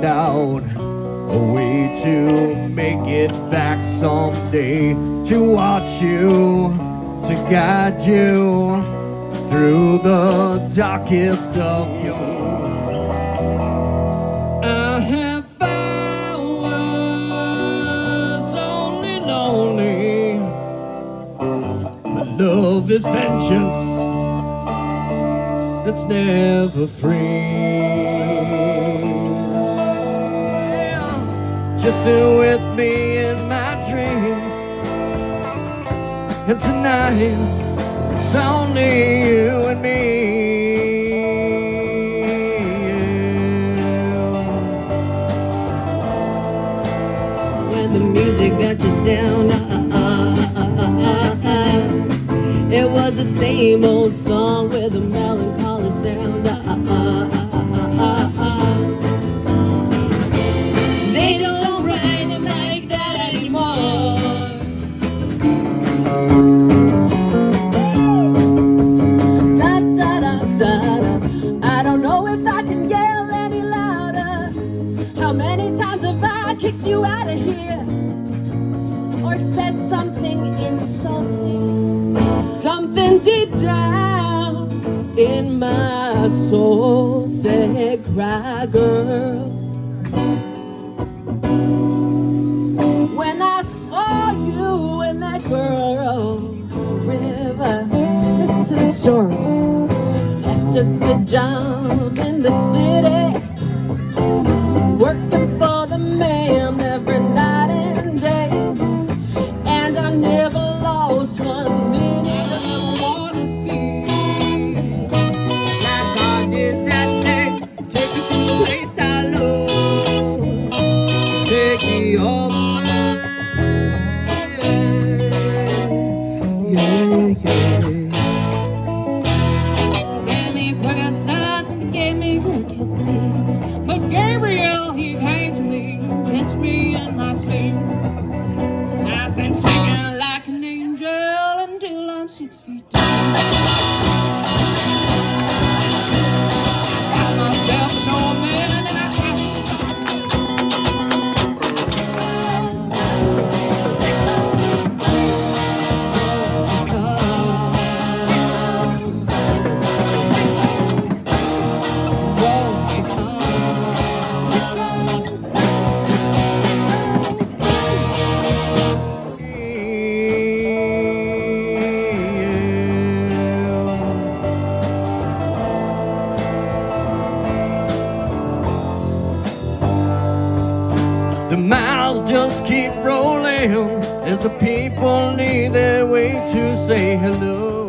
find out a way to make it back someday, to watch you, to guide you through the darkest of your. I have found words only lonely, but love is vengeance that's never free. Just stay with me in my dreams, and tonight it's only you and me. When the music got you down, it was the same old song with a melancholy sound. They just don't write it like that anymore. Da da da da da. I don't know if I can yell any louder. How many times have I kicked you out of here, or said something insulting? Something deep down in my soul said, cry, girl. When I saw you and that girl river, listen to the story. Left a good job in the city, working for the man every night and day, and I never lost 1 minute of wanna feel like I did that day. Take me to a place I love, take me all the way. Yeah, yeah. Gave me quicker signs and gave me wicked feet, but Gabriel, he came to me, kissed me in my sleep. I've been singing like an angel until I'm 6 feet down. I found myself an old man and I can't. Won't you come? The miles just keep rolling as the people leave their way to say hello.